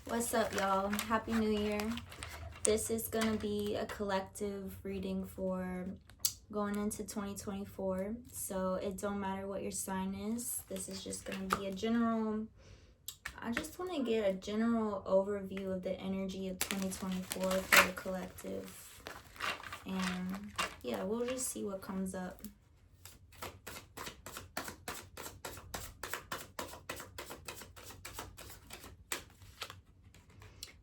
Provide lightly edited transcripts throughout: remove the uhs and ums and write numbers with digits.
What's up, y'all? Happy New Year. This is going to be a collective reading for going into 2024. So it don't matter what your sign is. This is just going to be a general, I just want to get a general overview of the energy of 2024 for the collective. And yeah, we'll just see what comes up.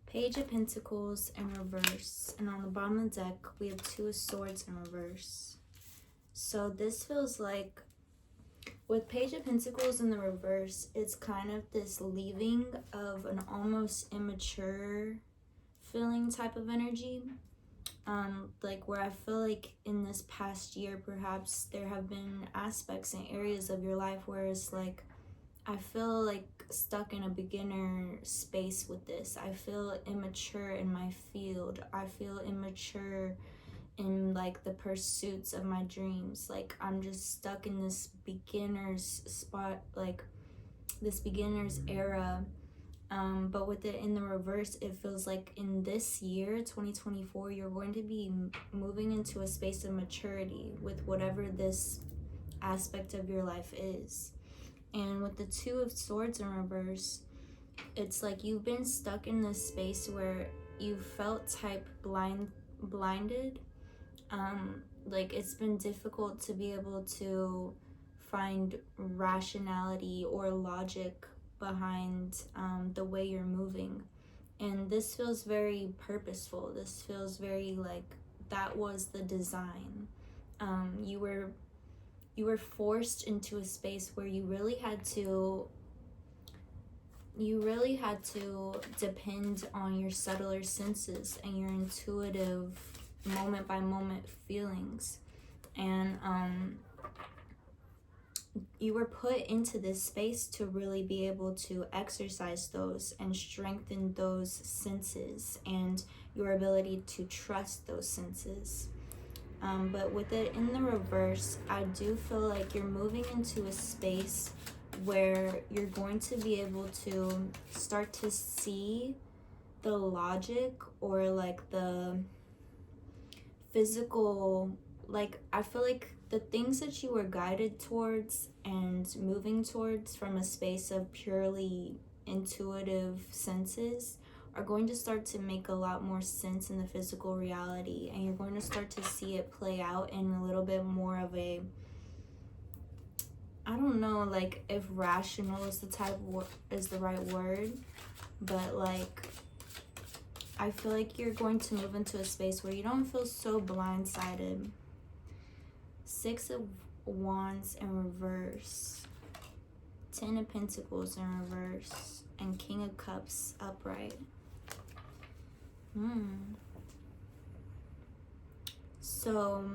Page of Pentacles in reverse, and on the bottom of the deck we have Two of Swords in reverse. So this feels like, with Page of Pentacles in the reverse, it's kind of this leaving of an almost immature feeling type of energy. Like where I feel like in this past year perhaps there have been aspects and areas of your life where it's like, I feel like stuck in a beginner space with this. I feel immature in my field. I feel immature in like the pursuits of my dreams. Like I'm just stuck in this beginner's spot, like this beginner's era. But with it in the reverse, it feels like in this year, 2024, you're going to be moving into a space of maturity with whatever this aspect of your life is. And with the Two of Swords in reverse, it's like you've been stuck in this space where you felt type blinded. Like it's been difficult to be able to find rationality or logic behind the way you're moving. And this feels very purposeful. This feels very like that was the design. You were forced into a space where you really had to depend on your subtler senses and your intuitive moment by moment feelings. And you were put into this space to really be able to exercise those and strengthen those senses and your ability to trust those senses. But with it in the reverse, I do feel like you're moving into a space where you're going to be able to start to see the logic or like the physical, like I feel like the things that you were guided towards and moving towards from a space of purely intuitive senses are going to start to make a lot more sense in the physical reality, and you're going to start to see it play out in a little bit more of a, I don't know, like if rational is the right word, but like I feel like you're going to move into a space where you don't feel so blindsided. Six of Wands in reverse, Ten of Pentacles in reverse, and King of Cups upright. So,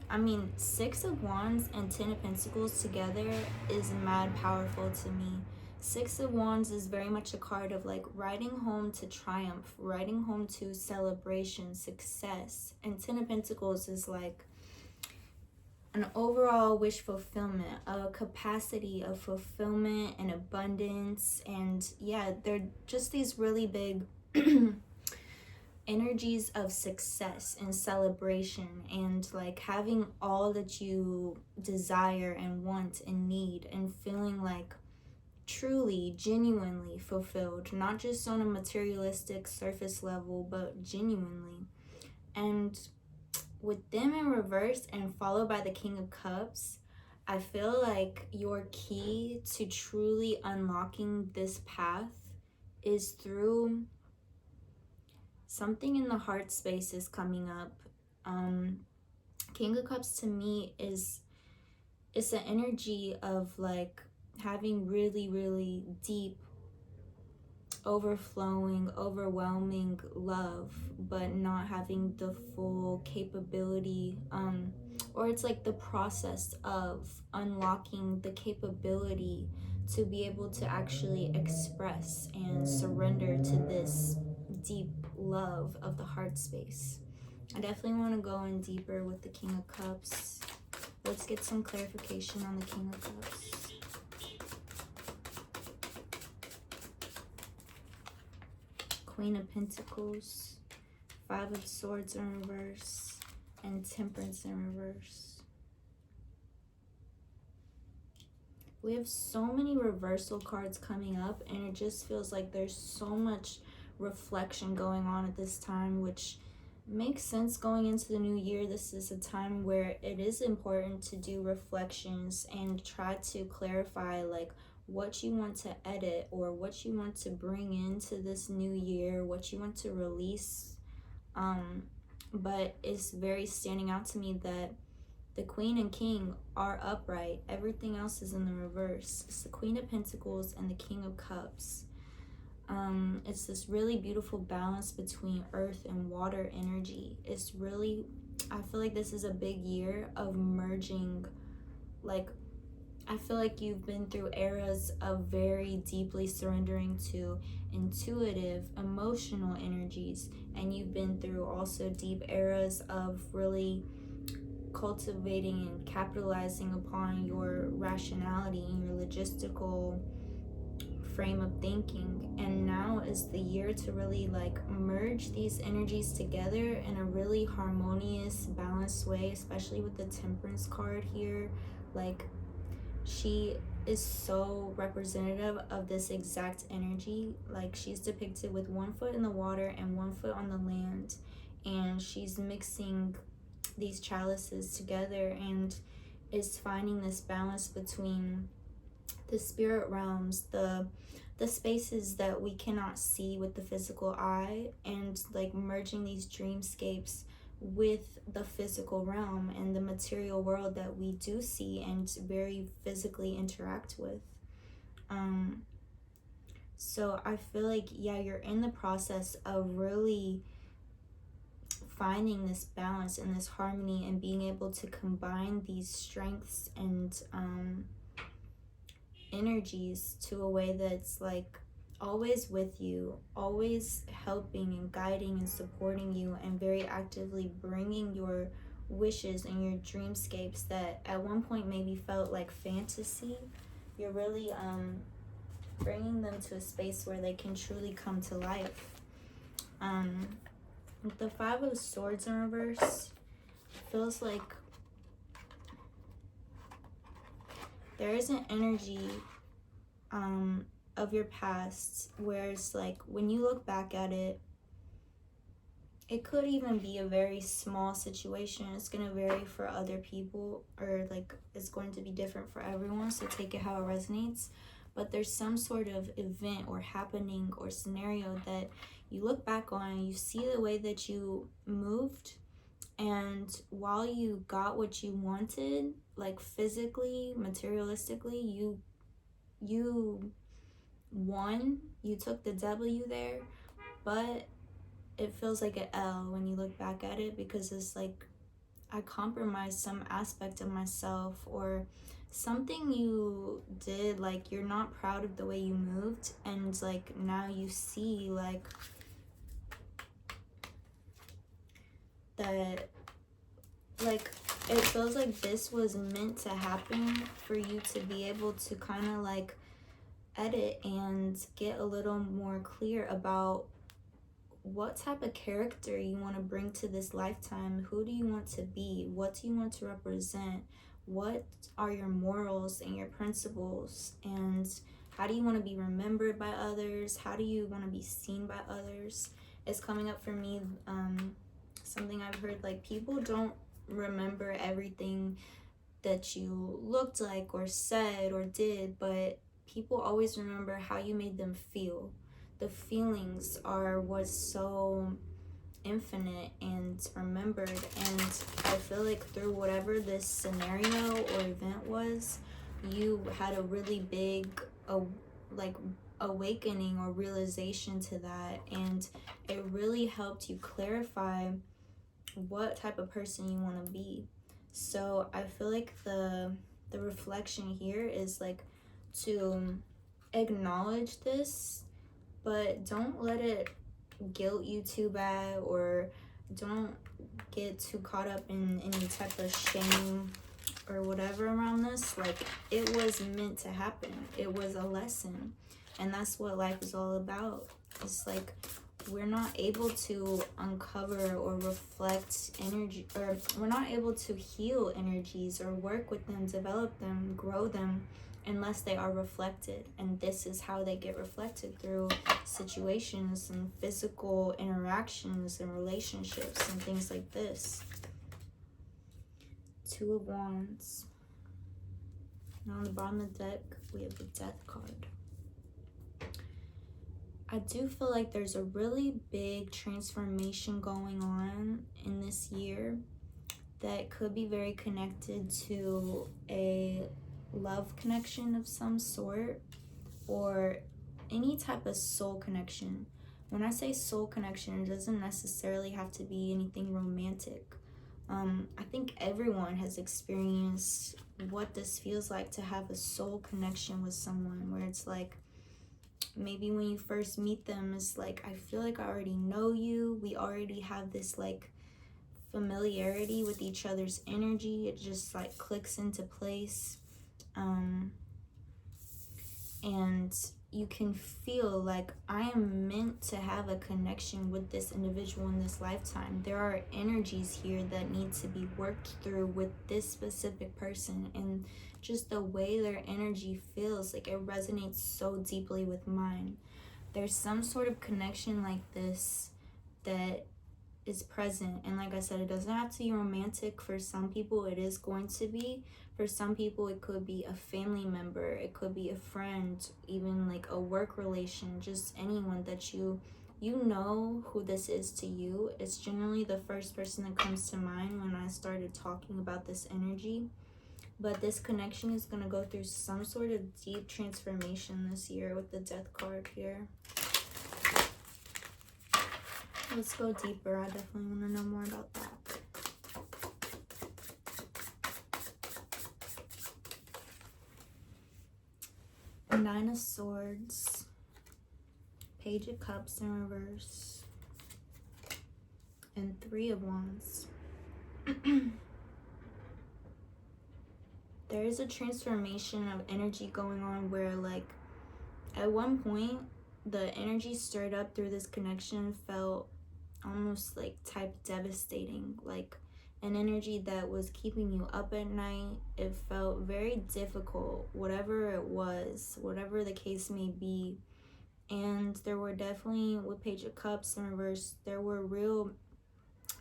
I mean, Six of Wands and Ten of Pentacles together is mad powerful to me. Six of Wands is very much a card of like riding home to triumph, riding home to celebration, success. And Ten of Pentacles is like an overall wish fulfillment, a capacity of fulfillment and abundance. And yeah, they're just these really big energies of success and celebration and like having all that you desire and want and need and feeling like truly, genuinely fulfilled, not just on a materialistic surface level, but genuinely. And with them in reverse and followed by the King of Cups, I feel like your key to truly unlocking this path is through something in the heart space is coming up. King of Cups to me it's an energy of like having really, really deep, overflowing, overwhelming love, but not having the full capability, or it's like the process of unlocking the capability to be able to actually express and surrender to this deep love of the heart space. I definitely want to go in deeper with the King of Cups. Let's get some clarification on the King of Cups. Queen of Pentacles, Five of Swords in reverse, and Temperance in reverse. We have so many reversal cards coming up, and it just feels like there's so much reflection going on at this time, which makes sense going into the new year. This is a time where it is important to do reflections and try to clarify like what you want to edit or what you want to bring into this new year, what you want to release. But it's very standing out to me that the Queen and King are upright. Everything else is in the reverse. It's the Queen of Pentacles and the King of Cups. It's this really beautiful balance between earth and water energy. It's really, I feel like this is a big year of merging. Like, I feel like you've been through eras of very deeply surrendering to intuitive, emotional energies. And you've been through also deep eras of really cultivating and capitalizing upon your rationality and your logistical frame of thinking. And now is the year to really like merge these energies together in a really harmonious, balanced way, especially with the Temperance card here. Like, she is so representative of this exact energy. Like, she's depicted with one foot in the water and one foot on the land, and she's mixing these chalices together and is finding this balance between the spirit realms, the spaces that we cannot see with the physical eye, and like merging these dreamscapes with the physical realm and the material world that we do see and very physically interact with. So I feel like, yeah, you're in the process of really finding this balance and this harmony and being able to combine these strengths and energies to a way that's like always with you, always helping and guiding and supporting you, and very actively bringing your wishes and your dreamscapes that at one point maybe felt like fantasy. You're really bringing them to a space where they can truly come to life. With the Five of Swords in reverse, feels like there is an energy of your past where it's like when you look back at it, it could even be a very small situation. It's going to vary for other people, or like it's going to be different for everyone, so take it how it resonates. But there's some sort of event or happening or scenario that you look back on and you see the way that you moved, and while you got what you wanted, like physically, materialistically, you won, you took the W there, but it feels like an L when you look back at it, because it's like I compromised some aspect of myself, or something you did, like you're not proud of the way you moved, and like now you see like that, like it feels like this was meant to happen for you to be able to kind of like edit and get a little more clear about what type of character you want to bring to this lifetime. Who do you want to be? What do you want to represent? What are your morals and your principles? And how do you want to be remembered by others? How do you want to be seen by others? It's coming up for me, something I've heard, like people don't remember everything that you looked like or said or did, but people always remember how you made them feel. The feelings are what's so infinite and remembered. And I feel like through whatever this scenario or event was, you had a really big like awakening or realization to that, and it really helped you clarify what type of person you want to be. So I feel like the reflection here is like to acknowledge this, but don't let it guilt you too bad, or don't get too caught up in any type of shame or whatever around this. Like, it was meant to happen. It was a lesson, and that's what life is all about. It's like we're not able to uncover or reflect energy, or we're not able to heal energies or work with them, develop them, grow them, unless they are reflected. And this is how they get reflected, through situations and physical interactions and relationships and things like this. Two of Wands. And on the bottom of the deck, we have the Death card. I do feel like there's a really big transformation going on in this year that could be very connected to a love connection of some sort, or any type of soul connection. When I say soul connection, it doesn't necessarily have to be anything romantic. I think everyone has experienced what this feels like to have a soul connection with someone, where it's like, maybe when you first meet them, it's like, I feel like I already know you. We already have this like familiarity with each other's energy. It just like clicks into place. And you can feel like, I am meant to have a connection with this individual in this lifetime. There are energies here that need to be worked through with this specific person, and just the way their energy feels, like it resonates so deeply with mine. There's some sort of connection like this that is present, and like I said, it doesn't have to be romantic. For some people it is going to be. For some people it could be a family member, it could be a friend, even like a work relation, just anyone that you know who this is to you. It's generally the first person that comes to mind when I started talking about this energy. But this connection is going to go through some sort of deep transformation this year with the Death card here. Let's go deeper. I definitely want to know more about that. Nine of Swords, Page of Cups in reverse, and Three of Wands. There is a transformation of energy going on where, like, at one point, the energy stirred up through this connection felt almost like type devastating, like an energy that was keeping you up at night. It felt very difficult, whatever it was, whatever the case may be. And there were definitely, with Page of Cups in reverse, there were real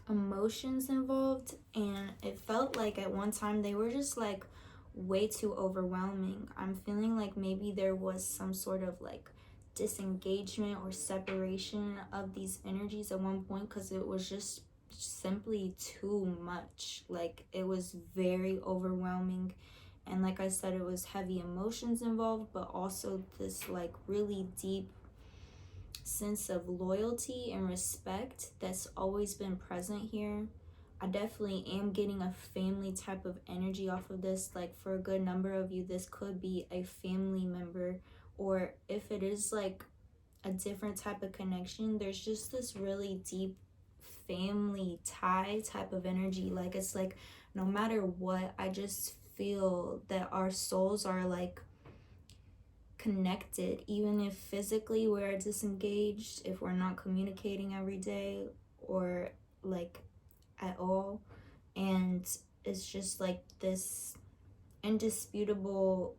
emotions involved, and it felt like at one time they were just like way too overwhelming. I'm feeling like maybe there was some sort of like disengagement or separation of these energies at one point, because it was just simply too much. Like, it was very overwhelming, and like I said, it was heavy emotions involved, but also this like really deep sense of loyalty and respect that's always been present here. I definitely am getting a family type of energy off of this. Like, for a good number of you, this could be a family member, or if it is like a different type of connection, there's just this really deep family tie type of energy. Like, it's like, no matter what, I just feel that our souls are like connected, even if physically we're disengaged, if we're not communicating every day or like at all. And it's just like this indisputable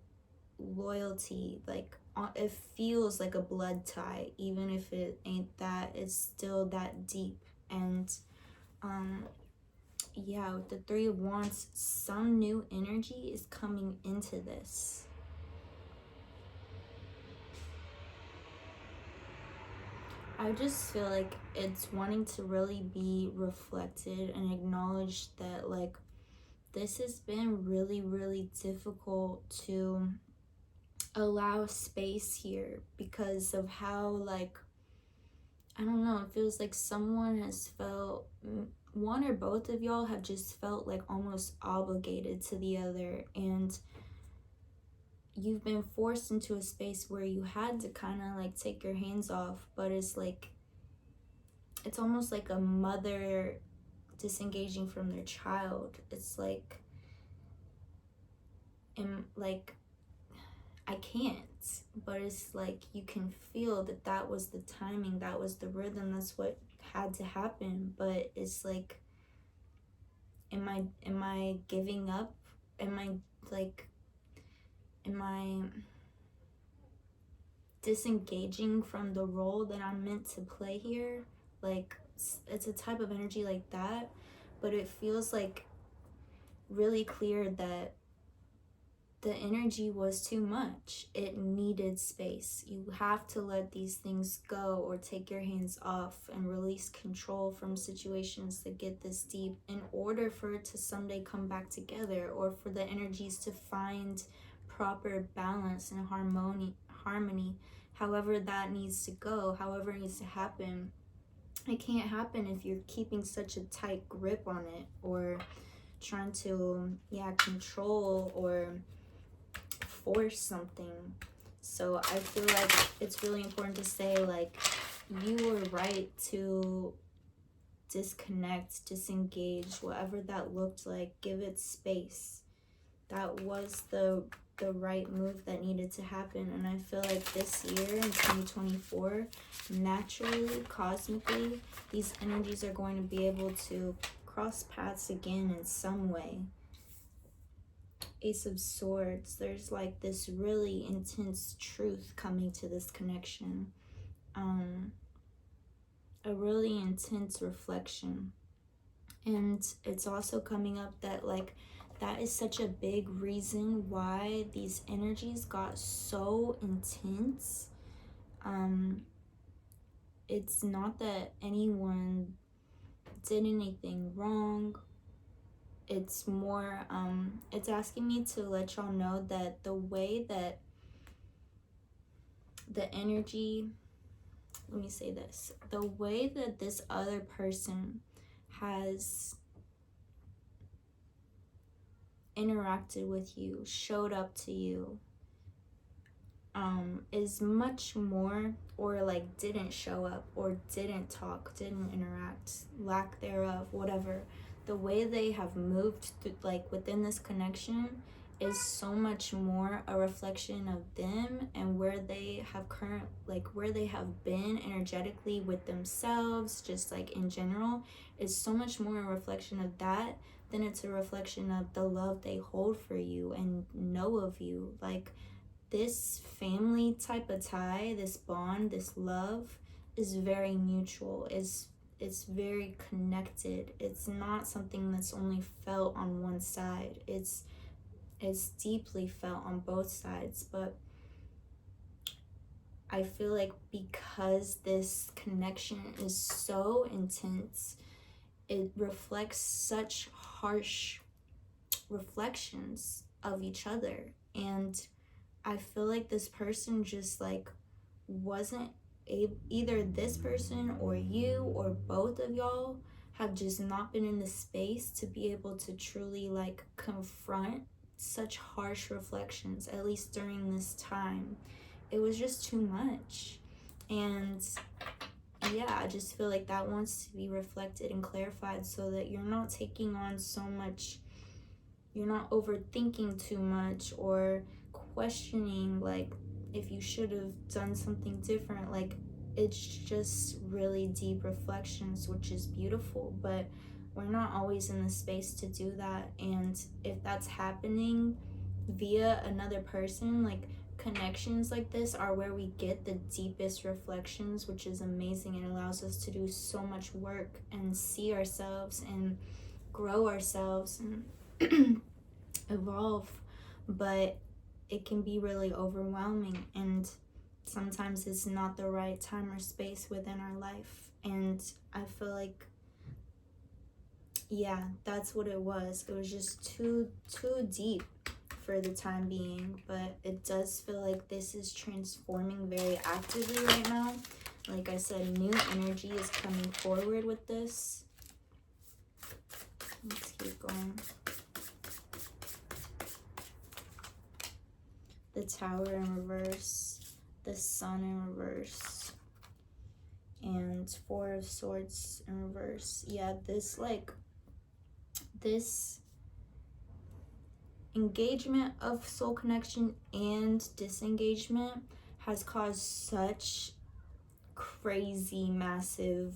loyalty. Like, it feels like a blood tie, even if it ain't that, it's still that deep. And yeah, with the Three of Wands, some new energy is coming into this. I just feel like it's wanting to really be reflected and acknowledged that, like, this has been really, really difficult to allow space here because of how, like, I don't know, it feels like someone has felt, one or both of y'all have just felt like almost obligated to the other, and you've been forced into a space where you had to kind of like take your hands off. But it's like, it's almost like a mother disengaging from their child. It's like, and like, I can't. But it's like you can feel that that was the timing, that was the rhythm, that's what had to happen. But it's like, am I giving up? Am I like, am I disengaging from the role that I'm meant to play here? Like, it's a type of energy like that, but it feels like really clear that the energy was too much. It needed space. You have to let these things go or take your hands off and release control from situations that get this deep in order for it to someday come back together, or for the energies to find proper balance and harmony, however that needs to go, however it needs to happen. It can't happen if you're keeping such a tight grip on it, or trying to control or force something. So I feel like it's really important to say, like, you were right to disconnect, disengage, whatever that looked like. Give it space. That was the right move that needed to happen. And I feel like this year in 2024, naturally, cosmically, these energies are going to be able to cross paths again in some way. Ace of Swords, there's like this really intense truth coming to this connection. A really intense reflection. And it's also coming up that, like, that is such a big reason why these energies got so intense. It's not that anyone did anything wrong. It's more, it's asking me to let y'all know that the way that the energy, let me say this, the way that this other person has interacted with you, showed up to you, is much more, or like didn't show up, or didn't talk, didn't interact, lack thereof, whatever. The way they have moved through, like, within this connection, is so much more a reflection of them and where they have where they have been energetically with themselves, just like in general, is so much more a reflection of that than it's a reflection of the love they hold for you and know of you. Like, this family type of tie, this bond, this love is very mutual. It's very connected. It's not something that's only felt on one side. It's deeply felt on both sides. But I feel like because this connection is so intense, it reflects such harsh reflections of each other. And I feel like this person just like wasn't either this person or you or both of y'all have just not been in the space to be able to truly like confront such harsh reflections, at least during this time. It was just too much. And yeah, I just feel like that wants to be reflected and clarified so that you're not taking on so much, you're not overthinking too much or questioning like if you should have done something different. Like, it's just really deep reflections, which is beautiful, but we're not always in the space to do that. And if that's happening via another person, like, connections like this are where we get the deepest reflections, which is amazing and allows us to do so much work and see ourselves and grow ourselves and evolve. But it can be really overwhelming, and sometimes it's not the right time or space within our life. And I feel like, yeah, that's what it was. It was just too deep for the time being. But it does feel like this is transforming very actively right now. Like I said, new energy is coming forward with this. Let's keep going. The Tower in reverse, the Sun in reverse, and Four of Swords in reverse. Yeah, this engagement of soul connection and disengagement has caused such crazy massive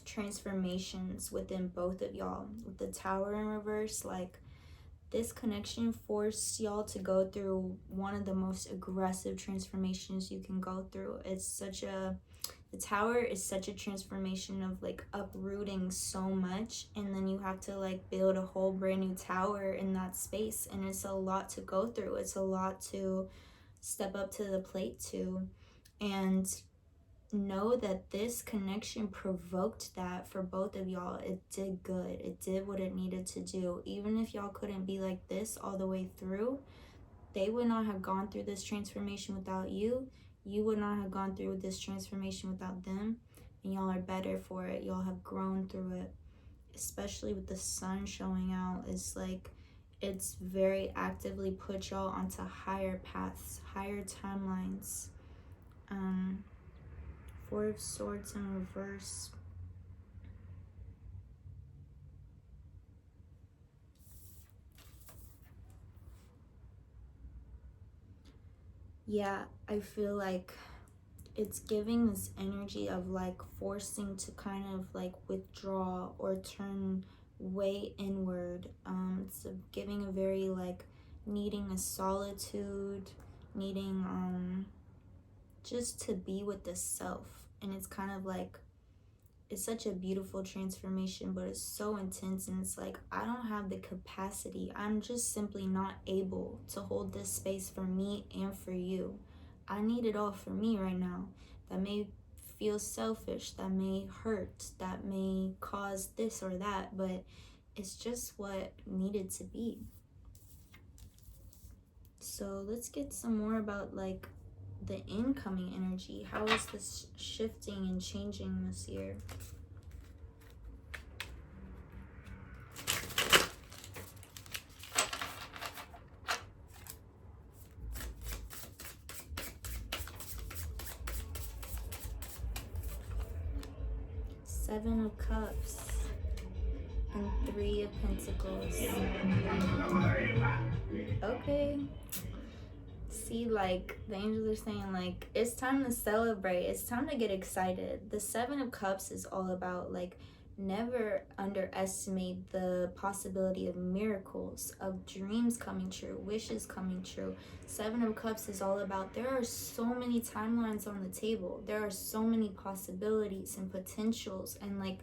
transformations within both of y'all. With the Tower in reverse, like, this connection forced y'all to go through one of the most aggressive transformations you can go through. The Tower is such a transformation of like uprooting so much, and then you have to like build a whole brand new tower in that space, and it's a lot to go through. It's a lot to step up to the plate to, and know that this connection provoked that for both of y'all. It did good. It did what it needed to do. Even if y'all couldn't be like this all the way through, they would not have gone through this transformation without you. You would not have gone through this transformation without them. And y'all are better for it. Y'all have grown through it. Especially with the sun showing out. It's like, it's very actively put y'all onto higher paths, higher timelines. Four of Swords in reverse. Yeah, I feel like it's giving this energy of like forcing to kind of like withdraw or turn way inward. It's giving a very like needing a solitude, needing just to be with the self. And it's kind of like, it's such a beautiful transformation, but it's so intense, and it's like, I don't have the capacity. I'm just simply not able to hold this space for me and for you. I need it all for me right now. That may feel selfish, that may hurt, that may cause this or that, but it's just what needed to be. So let's get some more about like the incoming energy. How is this shifting and changing this year? Seven of Cups and Three of Pentacles. Okay. See, like, the angels are saying, like, it's time to celebrate. It's time to get excited. The Seven of Cups is all about, like, never underestimate the possibility of miracles, of dreams coming true, wishes coming true. Seven of Cups is all about, there are so many timelines on the table. There are so many possibilities and potentials, and like,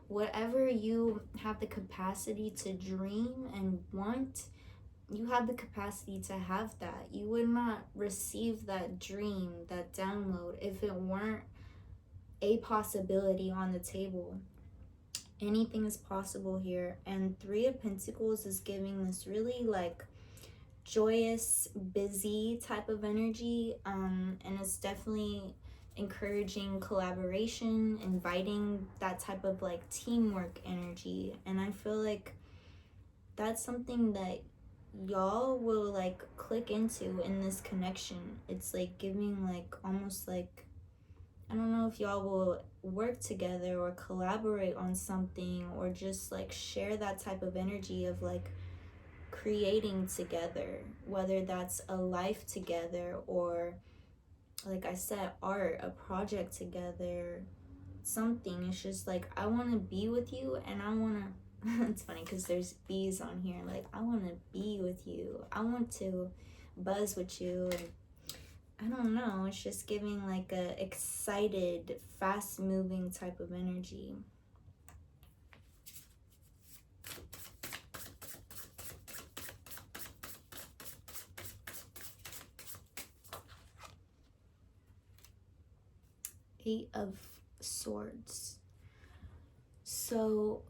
whatever you have the capacity to dream and want, you have the capacity to have that. You would not receive that dream, that download, if it weren't a possibility on the table. Anything is possible here. And Three of Pentacles is giving this really like joyous, busy type of energy, and it's definitely encouraging collaboration, inviting that type of like teamwork energy. And I feel like that's something that y'all will like click into in this connection. It's like giving like almost like, I don't know if y'all will work together or collaborate on something, or just like share that type of energy of like creating together, whether that's a life together or, like I said, art, a project together, something. It's just like, I want to be with you, and I want to it's funny because there's bees on here. Like, I want to be with you. I want to buzz with you. And I don't know. It's just giving like a excited, fast-moving type of energy. Eight of Swords. So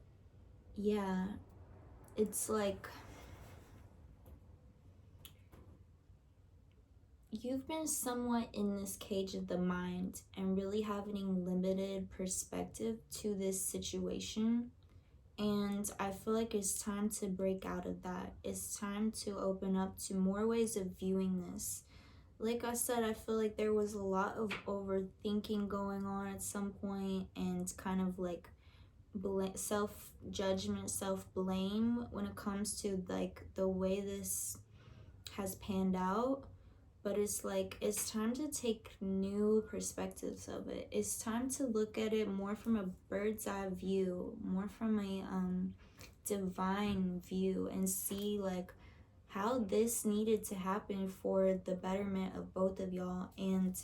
yeah, it's like you've been somewhat in this cage of the mind and really having limited perspective to this situation. And I feel like it's time to break out of that. It's time to open up to more ways of viewing this. Like I said, I feel like there was a lot of overthinking going on at some point, and kind of like self-judgment, self-blame when it comes to like the way this has panned out. But it's like, it's time to take new perspectives of it. It's time to look at it more from a bird's eye view, more from a divine view, and see like how this needed to happen for the betterment of both of y'all. And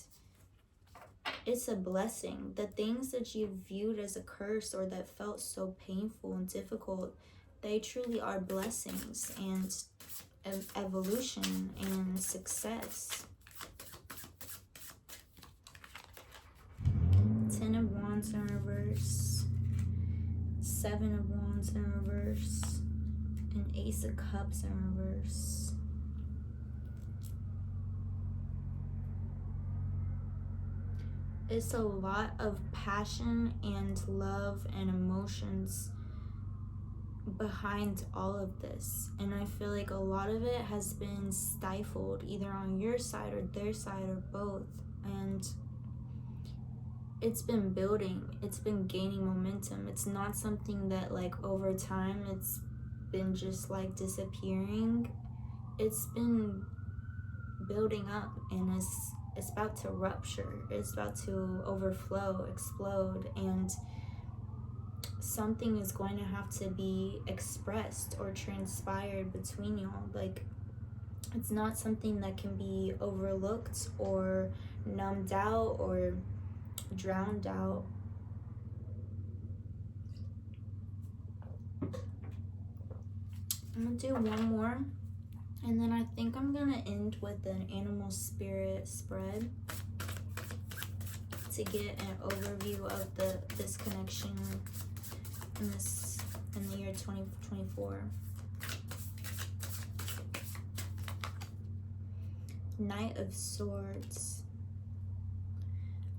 it's a blessing. The things that you viewed as a curse or that felt so painful and difficult, they truly are blessings and evolution and success. 10 of Wands in reverse, 7 of Wands in reverse, and Ace of Cups in reverse. It's a lot of passion and love and emotions behind all of this, and I feel like a lot of it has been stifled either on your side or their side or both, and it's been building, it's been gaining momentum. It's not something that like over time it's been just like disappearing. It's been building up, and it's about to rupture, it's about to overflow, explode, and something is going to have to be expressed or transpired between y'all. Like, it's not something that can be overlooked or numbed out or drowned out. I'm gonna do one more, and then I think I'm gonna end with an animal spirit spread to get an overview of this connection in the year 2024. Knight of Swords.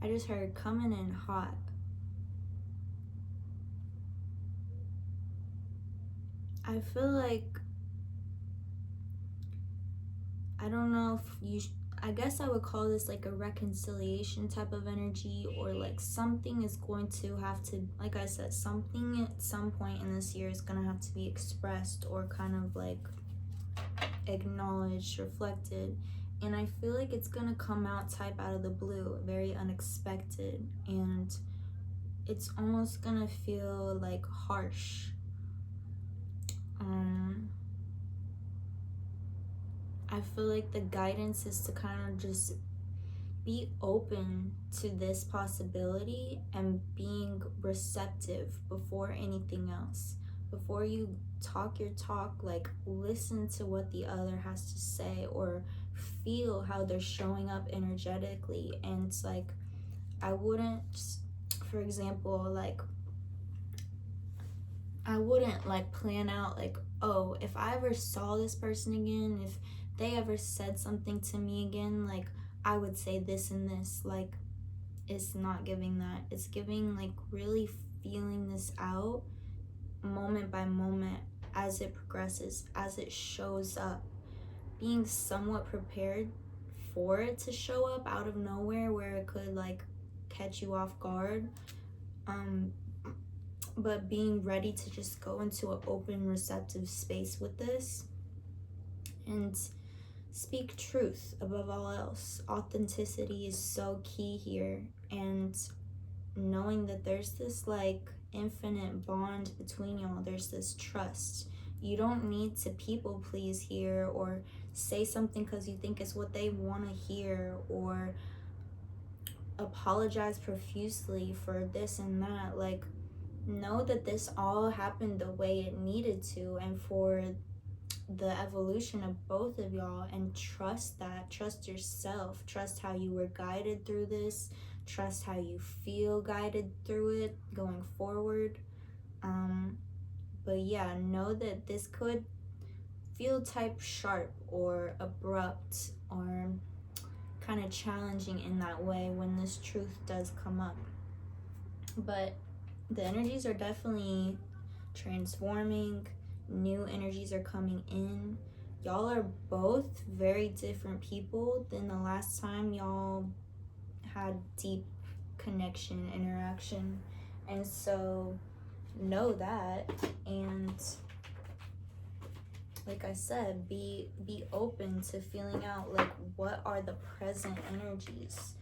I just heard coming in hot. I feel like, I don't know if I guess I would call this like a reconciliation type of energy, or like something is going to have to, like I said, something at some point in this year is going to have to be expressed or kind of like acknowledged, reflected. And I feel like it's going to come out type out of the blue, very unexpected, and it's almost going to feel like harsh. I feel like the guidance is to kind of just be open to this possibility and being receptive before anything else. Before you talk your talk, like listen to what the other has to say, or feel how they're showing up energetically. And it's like, I wouldn't, for example, like I wouldn't like plan out like, oh, if I ever saw this person again, if they ever said something to me again, like I would say this and this. Like, it's not giving that. It's giving like really feeling this out moment by moment as it progresses, as it shows up, being somewhat prepared for it to show up out of nowhere where it could like catch you off guard, but being ready to just go into an open, receptive space with this and speak truth above all else. Authenticity is so key here, and knowing that there's this like infinite bond between y'all, there's this trust. You don't need to people please here or say something because you think it's what they want to hear, or apologize profusely for this and that. Like, know that this all happened the way it needed to, and for the evolution of both of y'all, and trust that. Trust yourself. Trust how you were guided through this. Trust how you feel guided through it going forward. But yeah, know that this could feel type sharp or abrupt or kind of challenging in that way when this truth does come up. But the energies are definitely transforming. New energies are coming in. Y'all are both very different people than the last time y'all had deep connection, interaction. And so know that, and like I said, be open to feeling out like what are the present energies,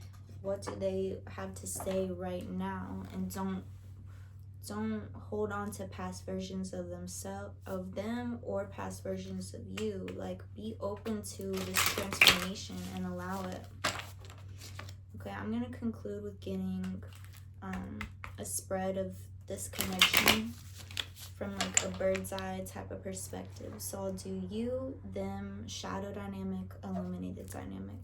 what do they have to say right now, and don't hold on to past versions of them or past versions of you. Like, be open to this transformation and allow it. Okay, I'm gonna conclude with getting a spread of this connection from like a bird's eye type of perspective. So I'll do you, them, shadow dynamic, illuminated dynamic.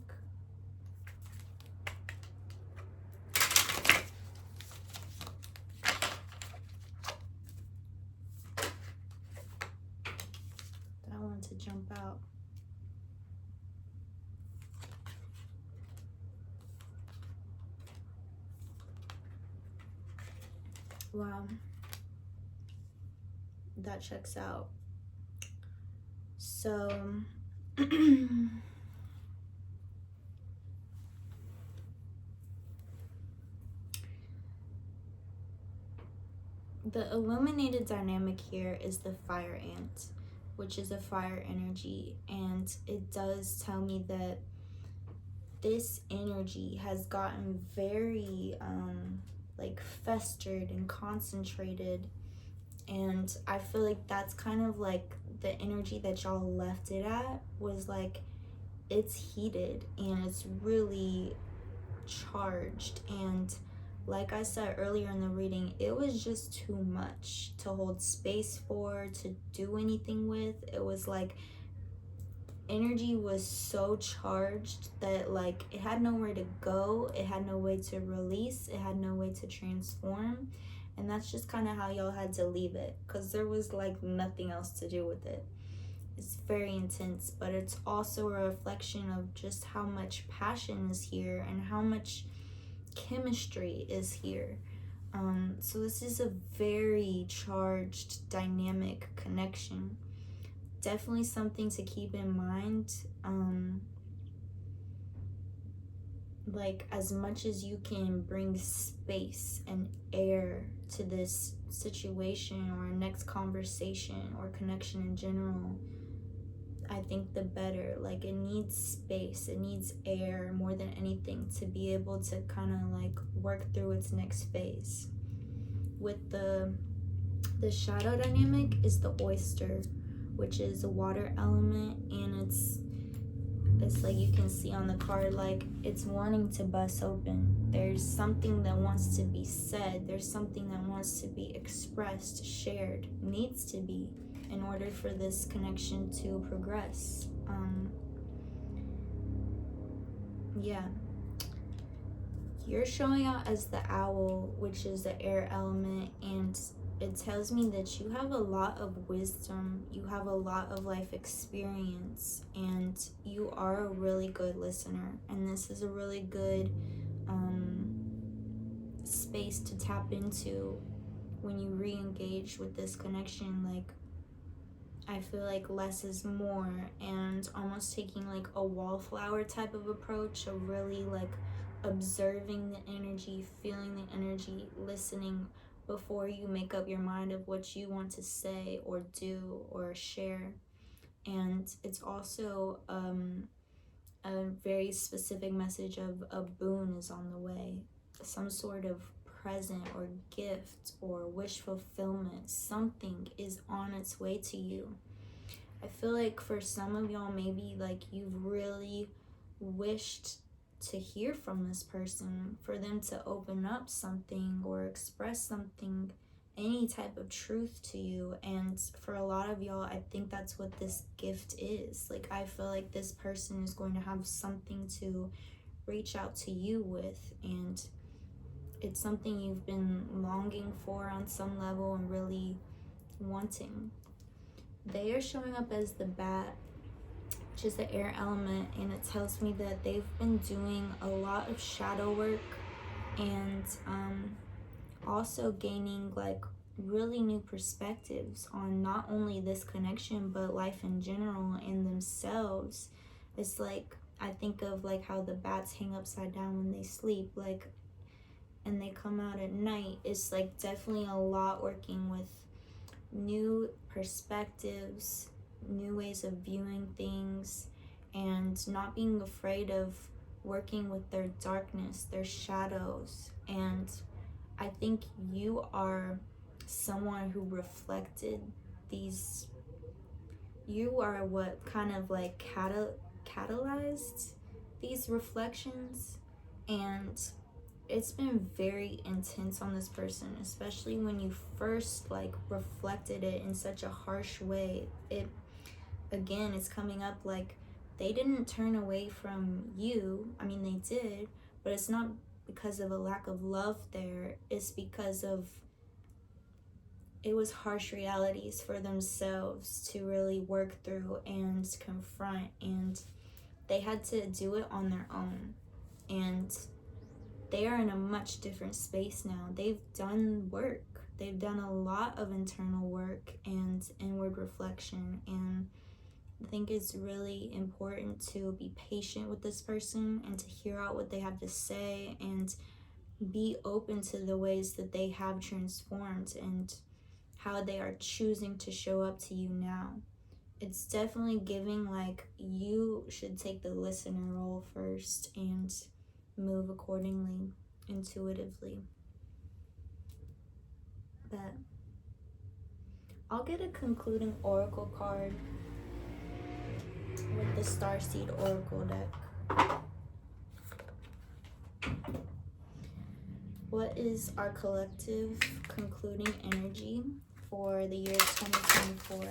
I want to jump out. Wow. That checks out. So the illuminated dynamic here is the fire ant, which is a fire energy, and it does tell me that this energy has gotten very like festered and concentrated, and I feel like that's kind of like the energy that y'all left it at, was like it's heated and it's really charged, and like I said earlier in the reading, it was just too much to hold space for, to do anything with. It was like energy was so charged that like it had nowhere to go, it had no way to release, it had no way to transform, and that's just kind of how y'all had to leave it, because there was like nothing else to do with it. It's very intense, but it's also a reflection of just how much passion is here and how much chemistry is here. So this is a very charged, dynamic connection. Definitely something to keep in mind. Like, as much as you can bring space and air to this situation or next conversation or connection in general, I think the better. Like, it needs space, it needs air more than anything to be able to kind of like work through its next phase. With the shadow dynamic is the oyster, which is a water element, and it's like you can see on the card, like it's wanting to bust open. There's something that wants to be said, there's something that wants to be expressed, shared, needs to be, in order for this connection to progress. Yeah, you're showing out as the owl, which is the air element, and it tells me that you have a lot of wisdom, you have a lot of life experience, and you are a really good listener, and this is a really good space to tap into when you re-engage with this connection. Like, I feel like less is more, and almost taking like a wallflower type of approach of really like observing the energy, feeling the energy, listening before you make up your mind of what you want to say or do or share. And it's also a very specific message of a boon is on the way, some sort of present or gift or wish fulfillment. Something is on its way to you. I feel like for some of y'all, maybe like you've really wished to hear from this person, for them to open up something or express something, any type of truth to you. And for a lot of y'all, I think that's what this gift is. Like, I feel like this person is going to have something to reach out to you with, and it's something you've been longing for on some level and really wanting. They are showing up as the bat, which is the air element, and it tells me that they've been doing a lot of shadow work, and also gaining like really new perspectives on not only this connection but life in general and themselves. It's like, I think of like how the bats hang upside down when they sleep. Like, and they come out at night. It's like definitely a lot working with new perspectives, new ways of viewing things, and not being afraid of working with their darkness, their shadows. And I think you are someone who reflected these. You are what kind of like catalyzed these reflections, and it's been very intense on this person, especially when you first like reflected it in such a harsh way. It, again, it's coming up like they didn't turn away from you. I mean, they did, but it's not because of a lack of love there. It's because of, it was harsh realities for themselves to really work through and confront, and they had to do it on their own. And they are in a much different space now. They've done work. They've done a lot of internal work and inward reflection. And I think it's really important to be patient with this person and to hear out what they have to say and be open to the ways that they have transformed and how they are choosing to show up to you now. It's definitely giving like you should take the listener role first and move accordingly, intuitively. But I'll get a concluding oracle card with the Starseed Oracle deck. What is our collective concluding energy for the year 2024?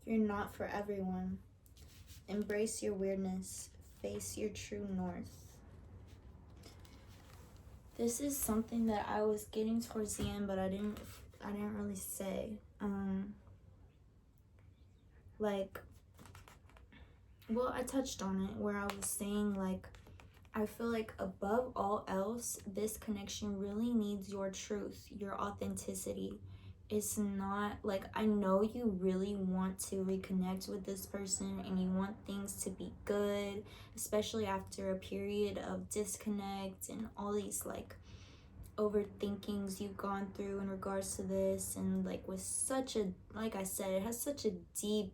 You're not for everyone. Embrace your weirdness. Face your true north. This is something that I was getting towards the end, but I didn't really say. I touched on it where I was saying like, I feel like above all else, this connection really needs your truth, your authenticity. It's not like, I know you really want to reconnect with this person and you want things to be good, especially after a period of disconnect and all these like overthinkings you've gone through in regards to this, and like with such a, like I said, it has such a deep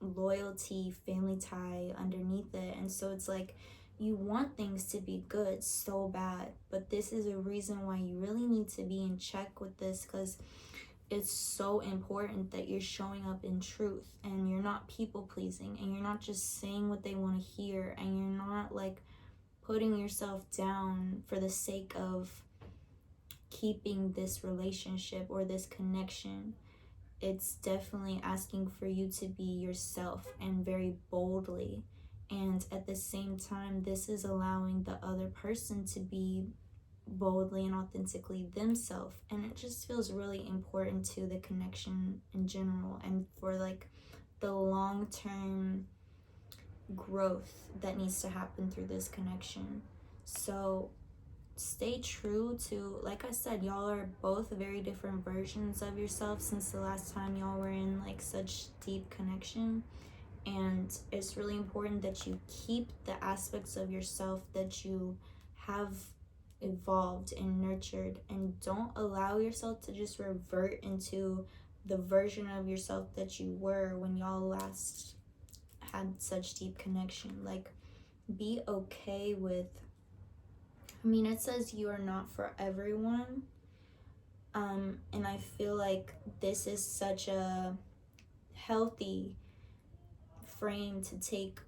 loyalty family tie underneath it, and so it's like you want things to be good so bad, but this is a reason why you really need to be in check with this, because it's so important that you're showing up in truth and you're not people pleasing and you're not just saying what they want to hear and you're not like putting yourself down for the sake of keeping this relationship or this connection. It's definitely asking for you to be yourself and very boldly, and at the same time this is allowing the other person to be boldly and authentically themselves, and it just feels really important to the connection in general and for like the long-term growth that needs to happen through this connection. So stay true to, like I said, y'all are both very different versions of yourself since the last time y'all were in like such deep connection, and it's really important that you keep the aspects of yourself that you have evolved and nurtured, and don't allow yourself to just revert into the version of yourself that you were when y'all last had such deep connection. Like, be okay with, I mean, it says you are not for everyone, and I feel like this is such a healthy frame to take,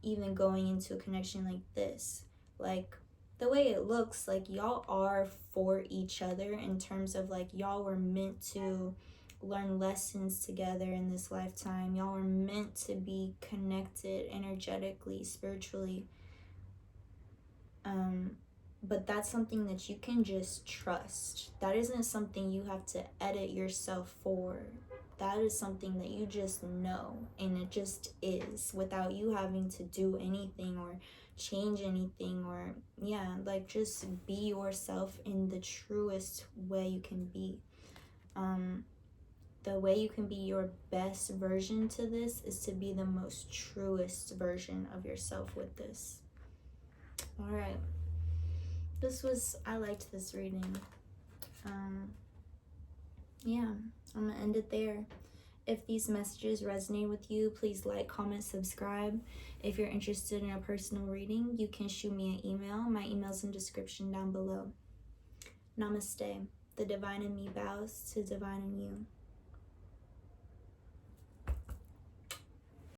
even going into a connection like this. Like, the way it looks, like y'all are for each other in terms of like y'all were meant to learn lessons together in this lifetime. Y'all were meant to be connected energetically, spiritually. But that's something that you can just trust. That isn't something you have to edit yourself for. That is something that you just know, and it just is, without you having to do anything or change anything, or like just be yourself in the truest way you can be. the way you can be your best version to this is to be the most truest version of yourself with this. All right. I liked this reading. Yeah, I'm gonna end it there. If these messages resonate with you, please like, comment, subscribe. If you're interested in a personal reading, you can shoot me an email. My email's in the description down below. Namaste. The divine in me bows to divine in you.